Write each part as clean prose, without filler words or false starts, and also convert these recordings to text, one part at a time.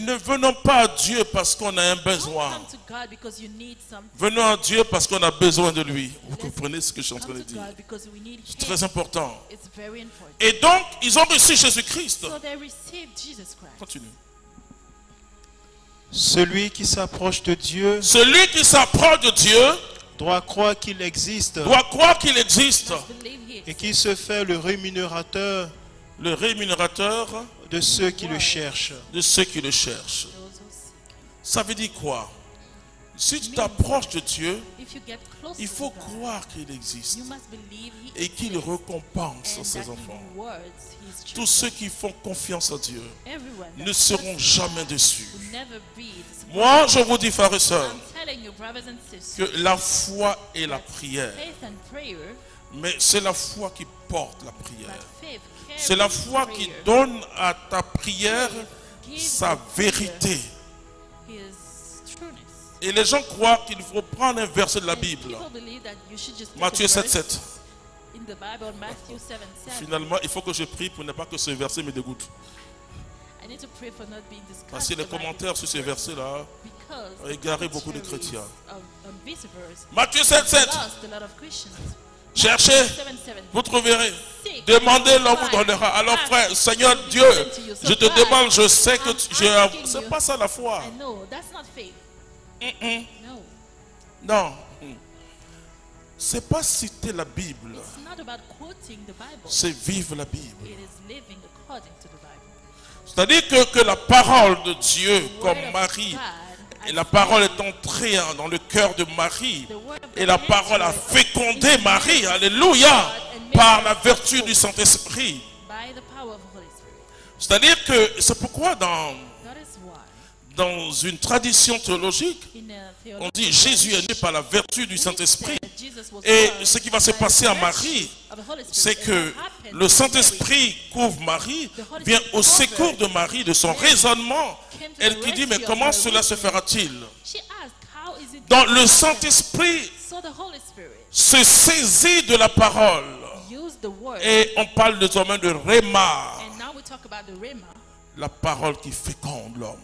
Ne venons pas à Dieu parce qu'on a un besoin. Venons à Dieu parce qu'on a besoin de lui. Vous comprenez ce que je suis en train de dire? C'est très important. Et donc, ils ont reçu Jésus-Christ. Continue. Celui qui s'approche de Dieu, doit croire qu'il existe. Et qui se fait le rémunérateur de ceux qui le cherchent. Ça veut dire quoi? Si tu t'approches de Dieu, il faut croire qu'il existe et qu'il récompense ses enfants. Tous ceux qui font confiance à Dieu ne seront jamais déçus. Moi, je vous dis, frères et sœurs, que la foi et la prière, mais c'est la foi qui porte la prière. C'est la foi qui donne à ta prière sa vérité. Et les gens croient qu'il faut prendre un verset de la Bible. Matthieu 7,7. Finalement, il faut que je prie pour ne pas que ce verset me dégoûte. Parce que les commentaires sur ce verset-là ont égaré beaucoup de chrétiens. Matthieu 7,7. Cherchez, vous trouverez. Demandez, l'on vous donnera. Alors frère, Seigneur Dieu, je te demande, je sais que c'est pas ça la foi. Non. C'est pas citer la Bible. C'est vivre la Bible. C'est-à-dire que la parole de Dieu, comme Marie, et la parole est entrée dans le cœur de Marie, et la parole a fécondé Marie, alléluia, par la vertu du Saint-Esprit. C'est-à-dire que c'est pourquoi dans une tradition théologique, on dit Jésus est né par la vertu du Saint-Esprit. Et ce qui va se passer à Marie, c'est que le Saint-Esprit couvre Marie, vient au secours de Marie, de son raisonnement. Elle qui dit, mais comment cela se fera-t-il? Donc le Saint-Esprit se saisit de la parole. Et on parle désormais de Réma, la parole qui féconde l'homme.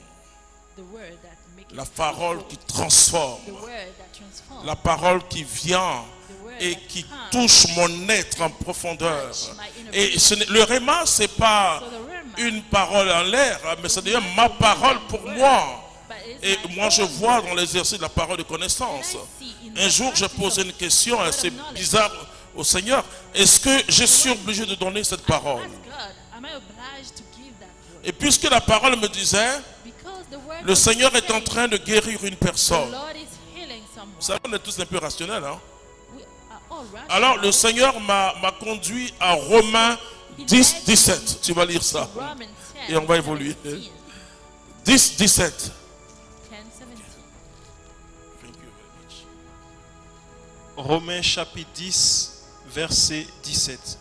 La parole qui transforme, la parole qui vient et qui touche mon être en profondeur. Et le Réma, ce n'est pas une parole en l'air, mais c'est d'ailleurs ma parole pour moi. Et moi, je vois dans l'exercice de la parole de connaissance. Un jour, j'ai posé une question assez bizarre au Seigneur. Est-ce que je suis obligé de donner cette parole? Et puisque la parole me disait, le Seigneur est en train de guérir une personne. Vous savez, on est tous un peu rationnels. Hein? Alors, le Seigneur m'a conduit à Romains 10, 17. Tu vas lire ça. Et on va évoluer. 10, 17. Romains chapitre 10, verset 17.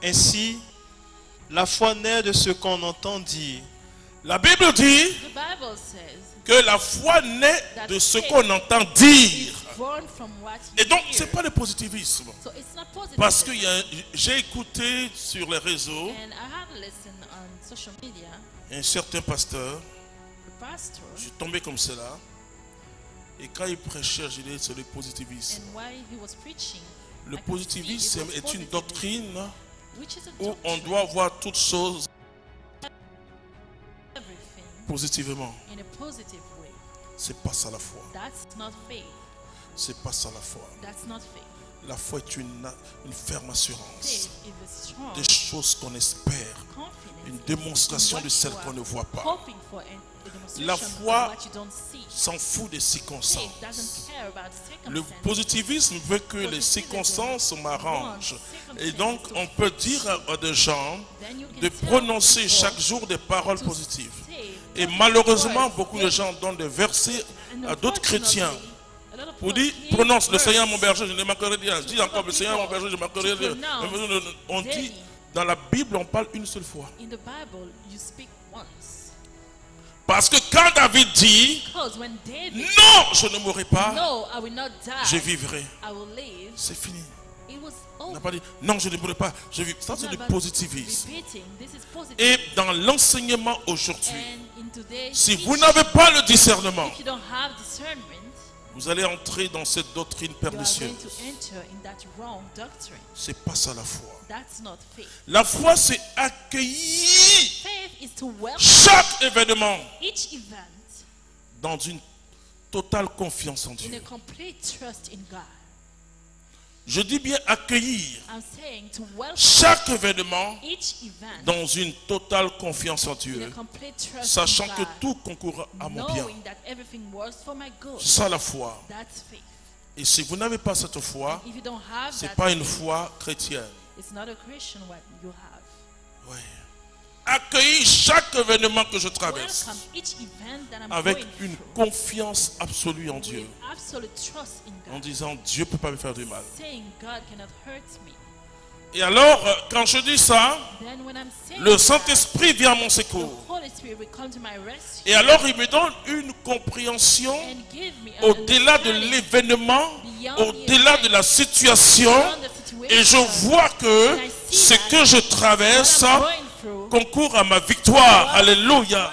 Ainsi, la foi naît de ce qu'on entend dire. La Bible dit que la foi naît de ce qu'on entend dire. Et donc, ce n'est pas le positivisme. Parce que j'ai écouté sur les réseaux un certain pasteur. Je suis tombé comme cela. Et quand il prêchait, je disais, c'est le positivisme. Le positivisme est une doctrine où on doit voir toutes choses positivement. C'est pas ça la foi. C'est pas ça la foi. La foi est une ferme assurance des choses qu'on espère, une démonstration de celles qu'on ne voit pas. La foi s'en fout des circonstances. Le positivisme veut que les circonstances m'arrangent. Et donc, on peut dire à des gens de prononcer chaque jour des paroles positives. Et malheureusement, beaucoup de gens donnent des versets à d'autres chrétiens pour dire, prononce le Seigneur mon berger, je ne manquerai rien. Dis encore le Seigneur mon berger, je ne manquerai rien. On dit, dans la Bible, on parle une seule fois. Parce que quand David dit, non, je ne mourrai pas, je vivrai, c'est fini. On n'a pas dit, non, je ne voulais pas. Ça, c'est du positivisme. Et dans l'enseignement aujourd'hui, si vous n'avez pas le discernement, vous allez entrer dans cette doctrine pernicieuse. C'est pas ça la foi. La foi, c'est accueillir chaque événement dans une totale confiance en Dieu. Je dis bien accueillir chaque événement dans une totale confiance en Dieu, sachant que tout concourt à mon bien. C'est ça la foi. Et si vous n'avez pas cette foi, ce n'est pas une foi chrétienne. Oui. Accueillir chaque événement que je traverse avec une confiance absolue en Dieu, en disant Dieu ne peut pas me faire du mal. Et alors, quand je dis ça, le Saint-Esprit vient à mon secours. Et alors, il me donne une compréhension au-delà de l'événement, au-delà de la situation. Et je vois que ce que je traverse concourt à ma victoire. Alléluia.